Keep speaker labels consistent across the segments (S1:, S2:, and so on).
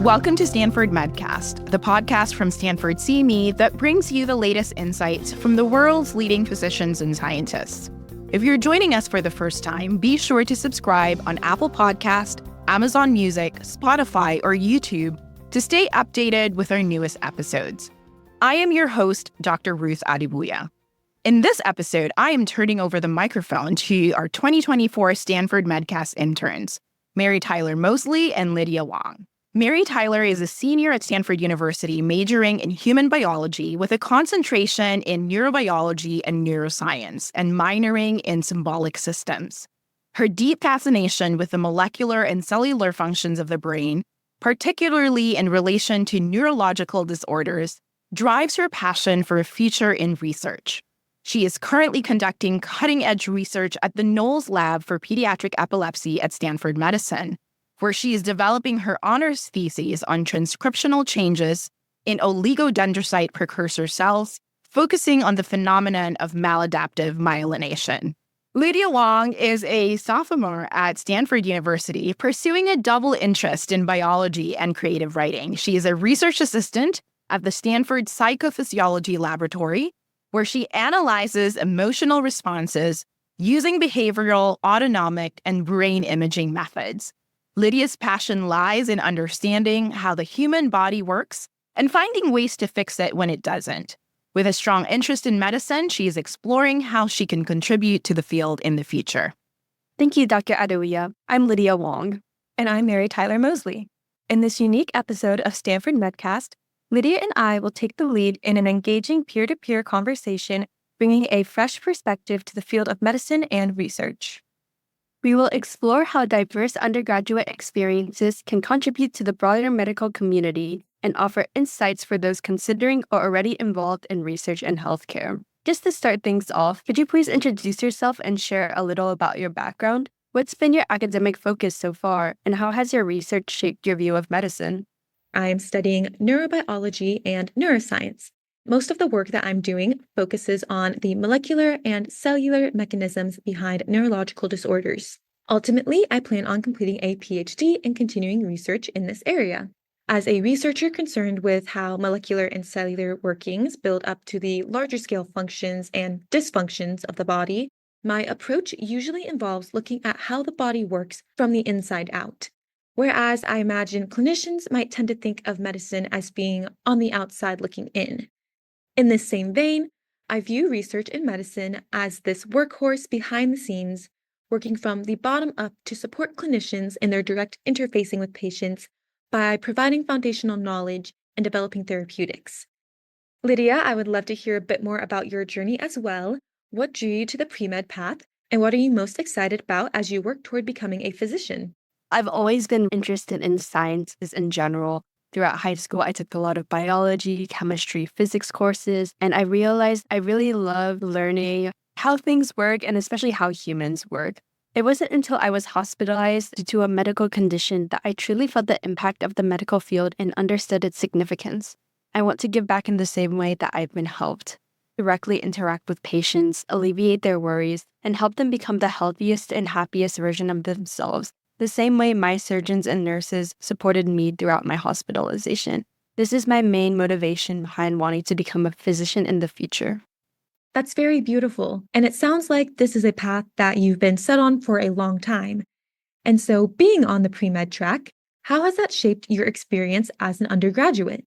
S1: Welcome to Stanford Medcast, the podcast from Stanford CME that brings you the latest insights from the world's leading physicians and scientists. If you're joining us for the first time, be sure to subscribe on Apple Podcast, Amazon Music, Spotify, or YouTube to stay updated with our newest episodes. I am your host, Dr. Ruth Adibuya. In this episode, I am turning over the microphone to our 2024 Stanford Medcast interns, Mary Tyler Mosley and Lydia Wang. Mary Tyler is a senior at Stanford University majoring in human biology with a concentration in neurobiology and neuroscience and minoring in symbolic systems. Her deep fascination with the molecular and cellular functions of the brain, particularly in relation to neurological disorders, drives her passion for a future in research. She is currently conducting cutting-edge research at the Knowles Lab for pediatric epilepsy at Stanford Medicine, where she is developing her honors thesis on transcriptional changes in oligodendrocyte precursor cells, focusing on the phenomenon of maladaptive myelination. Lydia Wang is a sophomore at Stanford University, pursuing a double interest in biology and creative writing. She is a research assistant at the Stanford Psychophysiology Laboratory, where she analyzes emotional responses using behavioral, autonomic, and brain imaging methods. Lydia's passion lies in understanding how the human body works and finding ways to fix it when it doesn't. With a strong interest in medicine, she is exploring how she can contribute to the field in the future.
S2: Thank you, Dr. Adibuya. I'm Lydia Wang.
S3: And I'm Mary Tyler Mosley. In this unique episode of Stanford Medcast, Lydia and I will take the lead in an engaging peer-to-peer conversation, bringing a fresh perspective to the field of medicine and research.
S2: We will explore how diverse undergraduate experiences can contribute to the broader medical community and offer insights for those considering or already involved in research and healthcare. Just to start things off, could you please introduce yourself and share a little about your background? What's been your academic focus so far, and how has your research shaped your view of medicine?
S4: I'm studying neurobiology and neuroscience. Most of the work that I'm doing focuses on the molecular and cellular mechanisms behind neurological disorders. Ultimately, I plan on completing a PhD and continuing research in this area. As a researcher concerned with how molecular and cellular workings build up to the larger scale functions and dysfunctions of the body, my approach usually involves looking at how the body works from the inside out. Whereas I imagine clinicians might tend to think of medicine as being on the outside looking in. In this same vein, I view research in medicine as this workhorse behind the scenes, working from the bottom up to support clinicians in their direct interfacing with patients by providing foundational knowledge and developing therapeutics. Lydia, I would love to hear a bit more about your journey as well. What drew you to the pre-med path, and what are you most excited about as you work toward becoming a physician?
S2: I've always been interested in sciences in general. Throughout high school, I took a lot of biology, chemistry, physics courses, and I realized I really love learning how things work and especially how humans work. It wasn't until I was hospitalized due to a medical condition that I truly felt the impact of the medical field and understood its significance. I want to give back in the same way that I've been helped. Directly interact with patients, alleviate their worries, and help them become the healthiest and happiest version of themselves, the same way my surgeons and nurses supported me throughout my hospitalization. This is my main motivation behind wanting to become a physician in the future.
S4: That's very beautiful, and it sounds like this is a path that you've been set on for a long time. And so being on the pre-med track, how has that shaped your experience as an undergraduate?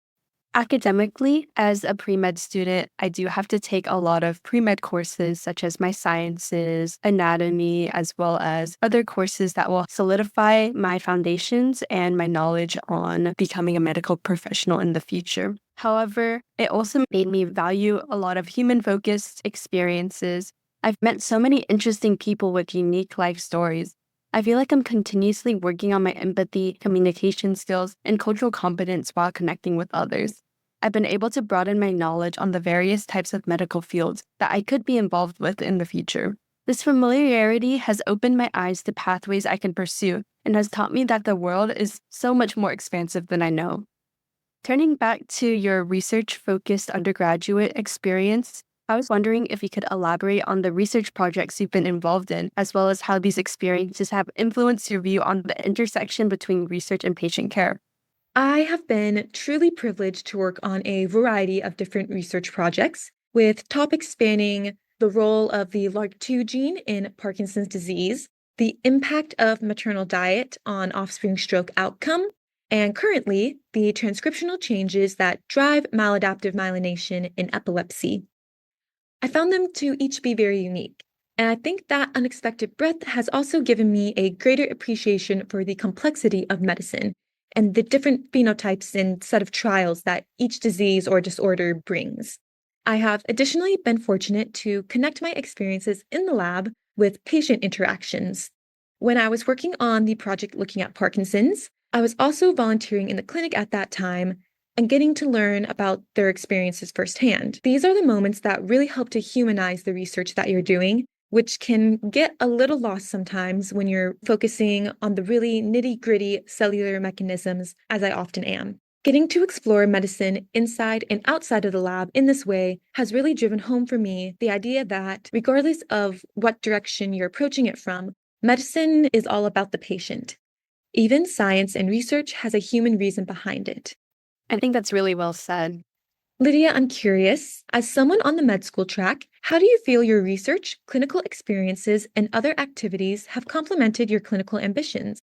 S2: Academically, as a pre-med student, I do have to take a lot of pre-med courses such as my sciences, anatomy, as well as other courses that will solidify my foundations and my knowledge on becoming a medical professional in the future. However, it also made me value a lot of human-focused experiences. I've met so many interesting people with unique life stories. I feel like I'm continuously working on my empathy, communication skills, and cultural competence while connecting with others. I've been able to broaden my knowledge on the various types of medical fields that I could be involved with in the future. This familiarity has opened my eyes to pathways I can pursue and has taught me that the world is so much more expansive than I know. Turning back to your research-focused undergraduate experience, I was wondering if you could elaborate on the research projects you've been involved in, as well as how these experiences have influenced your view on the intersection between research and patient care.
S4: I have been truly privileged to work on a variety of different research projects, with topics spanning the role of the LRRK2 gene in Parkinson's disease, the impact of maternal diet on offspring stroke outcome, and currently, the transcriptional changes that drive maladaptive myelination in epilepsy. I found them to each be very unique, and I think that unexpected breadth has also given me a greater appreciation for the complexity of medicine and the different phenotypes and set of trials that each disease or disorder brings. I have additionally been fortunate to connect my experiences in the lab with patient interactions. When I was working on the project looking at Parkinson's, I was also volunteering in the clinic at that time and getting to learn about their experiences firsthand. These are the moments that really help to humanize the research that you're doing, which can get a little lost sometimes when you're focusing on the really nitty-gritty cellular mechanisms, as I often am. Getting to explore medicine inside and outside of the lab in this way has really driven home for me the idea that, regardless of what direction you're approaching it from, medicine is all about the patient. Even science and research has a human reason behind it.
S2: I think that's really well said.
S4: Lydia, I'm curious, as someone on the med school track, how do you feel your research, clinical experiences, and other activities have complemented your clinical ambitions?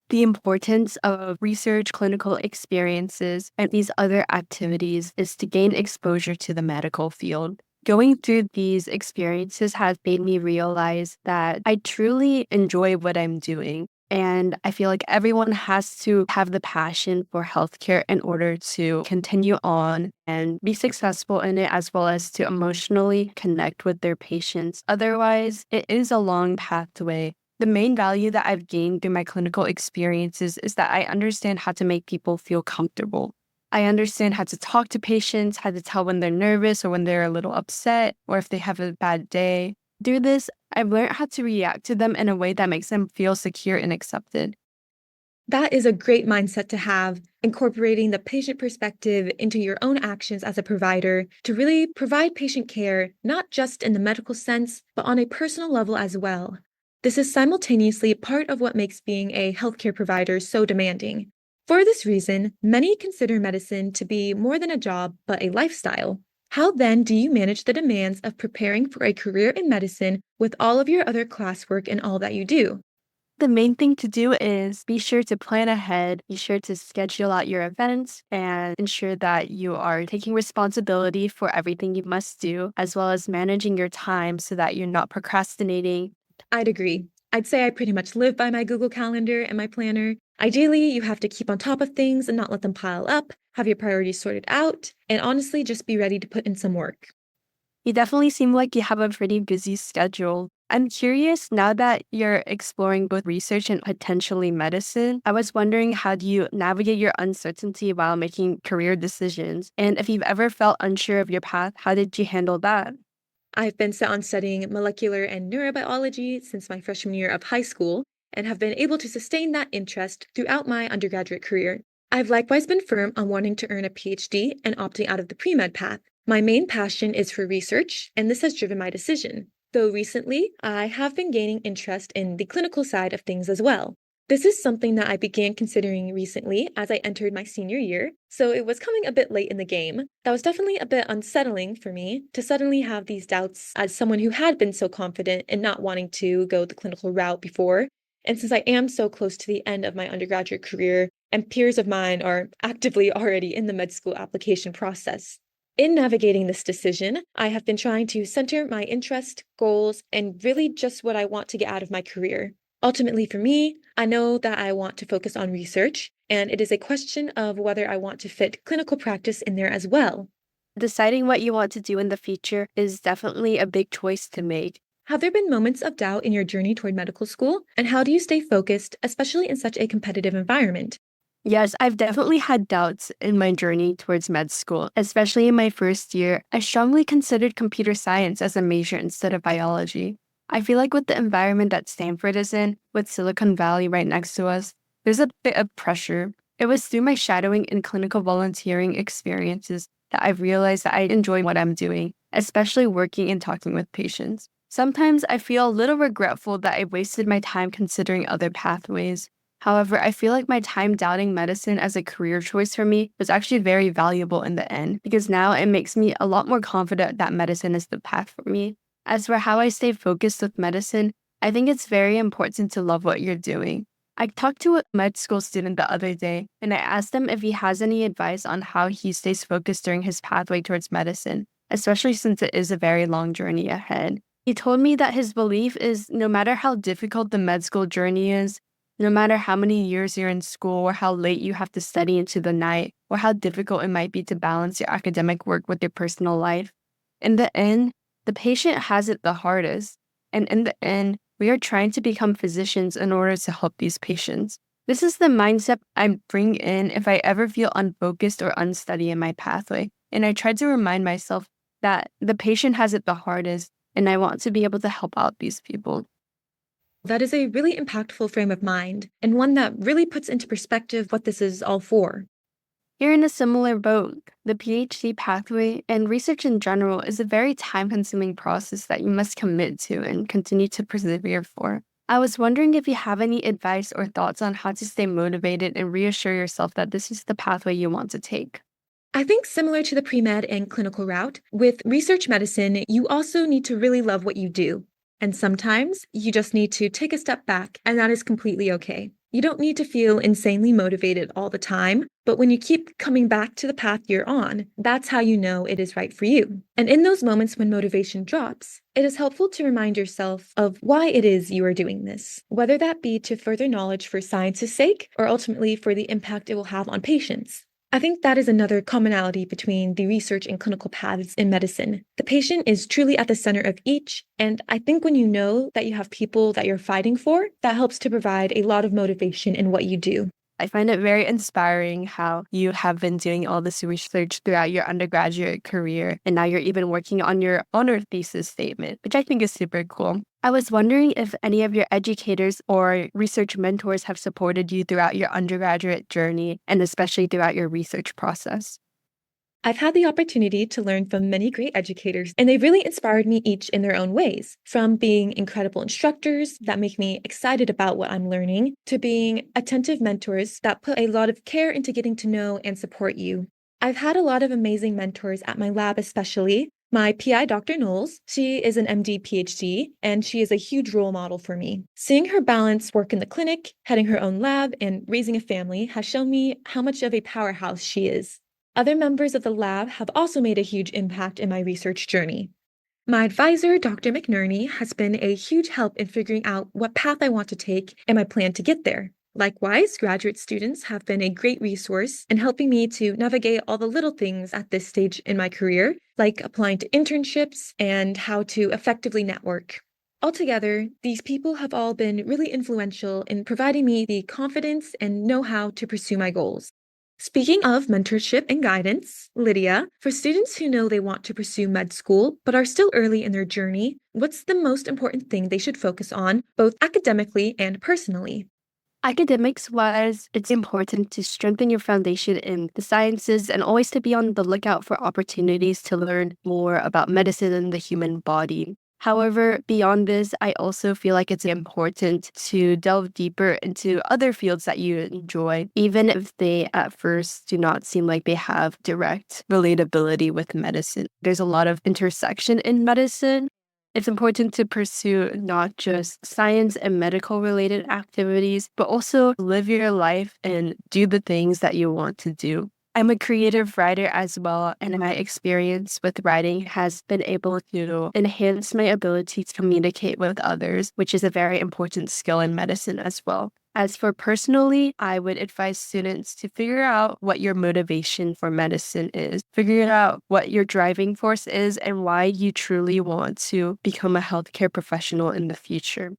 S2: The importance of research, clinical experiences, and these other activities is to gain exposure to the medical field. Going through these experiences has made me realize that I truly enjoy what I'm doing. And I feel like everyone has to have the passion for healthcare in order to continue on and be successful in it, as well as to emotionally connect with their patients. Otherwise, it is a long pathway. The main value that I've gained through my clinical experiences is that I understand how to make people feel comfortable. I understand how to talk to patients, how to tell when they're nervous or when they're a little upset, or if they have a bad day. Through this, I've learned how to react to them in a way that makes them feel secure and accepted.
S4: That is a great mindset to have, incorporating the patient perspective into your own actions as a provider to really provide patient care, not just in the medical sense, but on a personal level as well. This is simultaneously part of what makes being a healthcare provider so demanding. For this reason, many consider medicine to be more than a job, but a lifestyle. How then do you manage the demands of preparing for a career in medicine with all of your other classwork and all that you do?
S2: The main thing to do is be sure to plan ahead, be sure to schedule out your events, and ensure that you are taking responsibility for everything you must do, as well as managing your time so that you're not procrastinating.
S4: I'd agree. I'd say I pretty much live by my Google Calendar and my planner. Ideally, you have to keep on top of things and not let them pile up, have your priorities sorted out, and honestly, just be ready to put in some work.
S2: You definitely seem like you have a pretty busy schedule. I'm curious, now that you're exploring both research and potentially medicine, I was wondering, how do you navigate your uncertainty while making career decisions? And if you've ever felt unsure of your path, how did you handle that?
S4: I've been set on studying molecular and neurobiology since my freshman year of high school and have been able to sustain that interest throughout my undergraduate career. I've likewise been firm on wanting to earn a PhD and opting out of the pre-med path. My main passion is for research, and this has driven my decision. Though recently, I have been gaining interest in the clinical side of things as well. This is something that I began considering recently as I entered my senior year, so it was coming a bit late in the game. That was definitely a bit unsettling for me to suddenly have these doubts as someone who had been so confident in not wanting to go the clinical route before. And since I am so close to the end of my undergraduate career, and peers of mine are actively already in the med school application process. In navigating this decision, I have been trying to center my interest, goals, and really just what I want to get out of my career. Ultimately, for me, I know that I want to focus on research, and it is a question of whether I want to fit clinical practice in there as well.
S2: Deciding what you want to do in the future is definitely a big choice to make.
S4: Have there been moments of doubt in your journey toward medical school? And how do you stay focused, especially in such a competitive environment?
S2: Yes, I've definitely had doubts in my journey towards med school, especially in my first year. I strongly considered computer science as a major instead of biology. I feel like with the environment that Stanford is in, with Silicon Valley right next to us, there's a bit of pressure. It was through my shadowing and clinical volunteering experiences that I've realized that I enjoy what I'm doing, especially working and talking with patients. Sometimes I feel a little regretful that I wasted my time considering other pathways. However, I feel like my time doubting medicine as a career choice for me was actually very valuable in the end, because now it makes me a lot more confident that medicine is the path for me. As for how I stay focused with medicine, I think it's very important to love what you're doing. I talked to a med school student the other day, and I asked him if he has any advice on how he stays focused during his pathway towards medicine, especially since it is a very long journey ahead. He told me that his belief is no matter how difficult the med school journey is, no matter how many years you're in school or how late you have to study into the night, or how difficult it might be to balance your academic work with your personal life, in the end, the patient has it the hardest. And in the end, we are trying to become physicians in order to help these patients. This is the mindset I bring in if I ever feel unfocused or unsteady in my pathway. And I try to remind myself that the patient has it the hardest, and I want to be able to help out these people.
S4: That is a really impactful frame of mind, and one that really puts into perspective what this is all for.
S2: You're in a similar boat. The PhD pathway and research in general is a very time-consuming process that you must commit to and continue to persevere for. I was wondering if you have any advice or thoughts on how to stay motivated and reassure yourself that this is the pathway you want to take.
S4: I think similar to the pre-med and clinical route, with research medicine, you also need to really love what you do. And sometimes you just need to take a step back, and that is completely okay. You don't need to feel insanely motivated all the time, but when you keep coming back to the path you're on, that's how you know it is right for you. And in those moments when motivation drops, it is helpful to remind yourself of why it is you are doing this, whether that be to further knowledge for science's sake or ultimately for the impact it will have on patients. I think that is another commonality between the research and clinical paths in medicine. The patient is truly at the center of each, and I think when you know that you have people that you're fighting for, that helps to provide a lot of motivation in what you do.
S2: I find it very inspiring how you have been doing all this research throughout your undergraduate career, and now you're even working on your honor thesis statement, which I think is super cool. I was wondering if any of your educators or research mentors have supported you throughout your undergraduate journey, and especially throughout your research process.
S4: I've had the opportunity to learn from many great educators, and they've really inspired me each in their own ways, from being incredible instructors that make me excited about what I'm learning, to being attentive mentors that put a lot of care into getting to know and support you. I've had a lot of amazing mentors at my lab, especially. My PI, Dr. Knowles, she is an MD PhD, and she is a huge role model for me. Seeing her balance work in the clinic, heading her own lab, and raising a family has shown me how much of a powerhouse she is. Other members of the lab have also made a huge impact in my research journey. My advisor, Dr. McNerney, has been a huge help in figuring out what path I want to take and my plan to get there. Likewise, graduate students have been a great resource in helping me to navigate all the little things at this stage in my career, like applying to internships and how to effectively network. Altogether, these people have all been really influential in providing me the confidence and know-how to pursue my goals. Speaking of mentorship and guidance, Lydia, for students who know they want to pursue med school but are still early in their journey, what's the most important thing they should focus on, both academically and personally?
S2: Academics-wise, it's important to strengthen your foundation in the sciences and always to be on the lookout for opportunities to learn more about medicine and the human body. However, beyond this, I also feel like it's important to delve deeper into other fields that you enjoy, even if they at first do not seem like they have direct relatability with medicine. There's a lot of intersection in medicine. It's important to pursue not just science and medical related activities, but also live your life and do the things that you want to do. I'm a creative writer as well, and my experience with writing has been able to enhance my ability to communicate with others, which is a very important skill in medicine as well. As for personally, I would advise students to figure out what your motivation for medicine is, figure out what your driving force is, and why you truly want to become a healthcare professional in the future.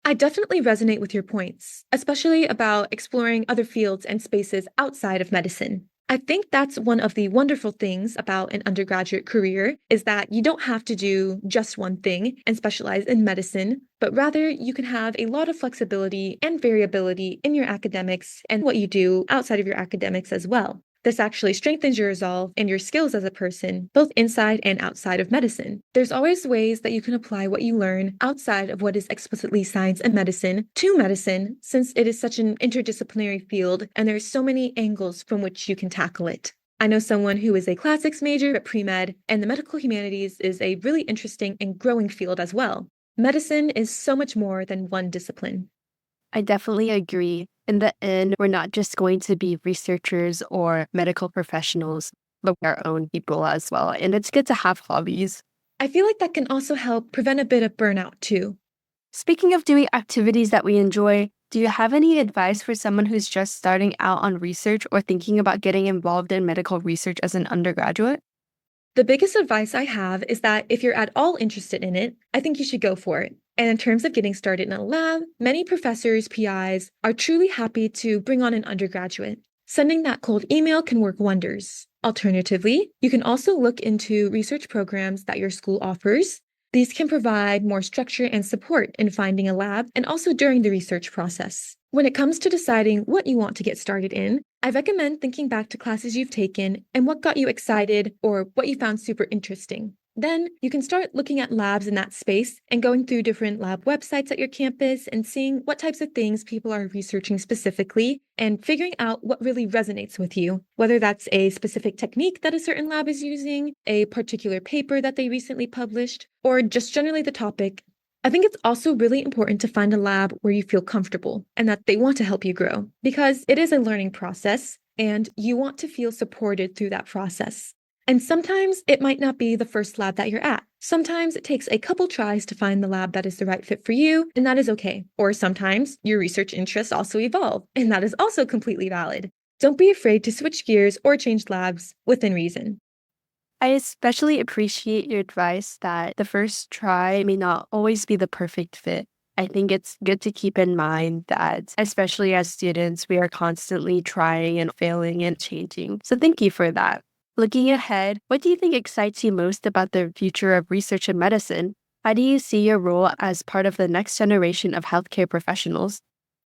S4: I definitely resonate with your points, especially about exploring other fields and spaces outside of medicine. I think that's one of the wonderful things about an undergraduate career is that you don't have to do just one thing and specialize in medicine, but rather you can have a lot of flexibility and variability in your academics and what you do outside of your academics as well. This actually strengthens your resolve and your skills as a person, both inside and outside of medicine. There's always ways that you can apply what you learn outside of what is explicitly science and medicine to medicine, since it is such an interdisciplinary field and there's so many angles from which you can tackle it. I know someone who is a classics major at pre-med, and the medical humanities is a really interesting and growing field as well. Medicine is so much more than one discipline.
S2: I definitely agree. In the end, we're not just going to be researchers or medical professionals, but we're our own people as well. And it's good to have hobbies.
S4: I feel like that can also help prevent a bit of burnout too.
S2: Speaking of doing activities that we enjoy, do you have any advice for someone who's just starting out on research or thinking about getting involved in medical research as an undergraduate?
S4: The biggest advice I have is that if you're at all interested in it, I think you should go for it. And in terms of getting started in a lab, many professors, PIs, are truly happy to bring on an undergraduate. Sending that cold email can work wonders. Alternatively, you can also look into research programs that your school offers. These can provide more structure and support in finding a lab and also during the research process. When it comes to deciding what you want to get started in, I recommend thinking back to classes you've taken and what got you excited or what you found super interesting. Then you can start looking at labs in that space and going through different lab websites at your campus and seeing what types of things people are researching specifically and figuring out what really resonates with you, whether that's a specific technique that a certain lab is using, a particular paper that they recently published, or just generally the topic. I think it's also really important to find a lab where you feel comfortable and that they want to help you grow, because it is a learning process and you want to feel supported through that process. And sometimes it might not be the first lab that you're at. Sometimes it takes a couple tries to find the lab that is the right fit for you, and that is okay. Or sometimes your research interests also evolve, and that is also completely valid. Don't be afraid to switch gears or change labs within reason.
S2: I especially appreciate your advice that the first try may not always be the perfect fit. I think it's good to keep in mind that, especially as students, we are constantly trying and failing and changing. So thank you for that. Looking ahead, what do you think excites you most about the future of research in medicine? How do you see your role as part of the next generation of healthcare professionals?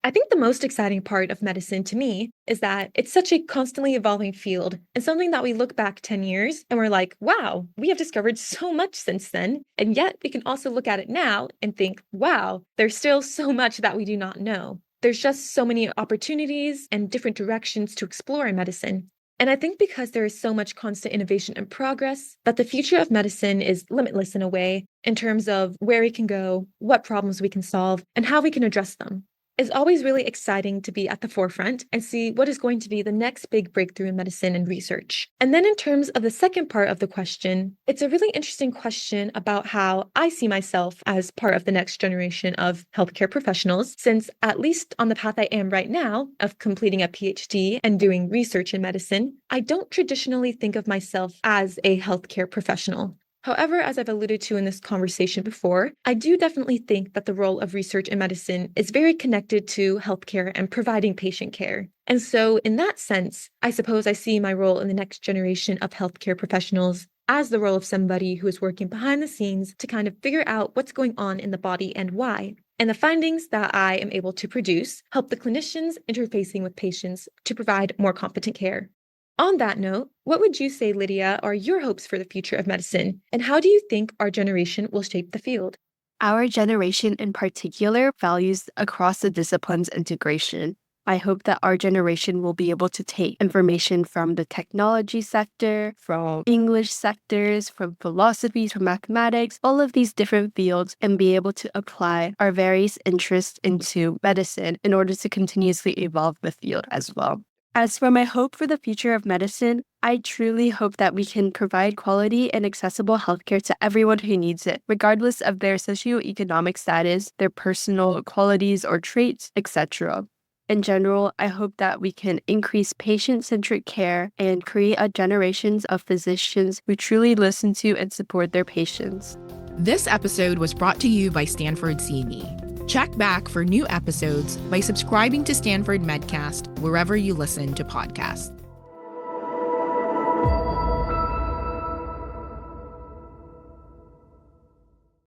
S4: I think the most exciting part of medicine to me is that it's such a constantly evolving field and something that we look back 10 years and we're like, wow, we have discovered so much since then. And yet we can also look at it now and think, wow, there's still so much that we do not know. There's just so many opportunities and different directions to explore in medicine. And I think because there is so much constant innovation and progress, that the future of medicine is limitless in a way in terms of where we can go, what problems we can solve, and how we can address them. It's always really exciting to be at the forefront and see what is going to be the next big breakthrough in medicine and research. And then in terms of the second part of the question, it's a really interesting question about how I see myself as part of the next generation of healthcare professionals, since at least on the path I am right now of completing a PhD and doing research in medicine, I don't traditionally think of myself as a healthcare professional. However, as I've alluded to in this conversation before, I do definitely think that the role of research in medicine is very connected to healthcare and providing patient care. And so in that sense, I suppose I see my role in the next generation of healthcare professionals as the role of somebody who is working behind the scenes to kind of figure out what's going on in the body and why. And the findings that I am able to produce help the clinicians interfacing with patients to provide more competent care. On that note, what would you say, Lydia, are your hopes for the future of medicine, and how do you think our generation will shape the field?
S2: Our generation in particular values across the disciplines integration. I hope that our generation will be able to take information from the technology sector, from English sectors, from philosophy, from mathematics, all of these different fields, and be able to apply our various interests into medicine in order to continuously evolve the field as well. As for my hope for the future of medicine, I truly hope that we can provide quality and accessible healthcare to everyone who needs it, regardless of their socioeconomic status, their personal qualities or traits, etc. In general, I hope that we can increase patient-centric care and create a generations of physicians who truly listen to and support their patients.
S1: This episode was brought to you by Stanford CME. Check back for new episodes by subscribing to Stanford Medcast wherever you listen to podcasts.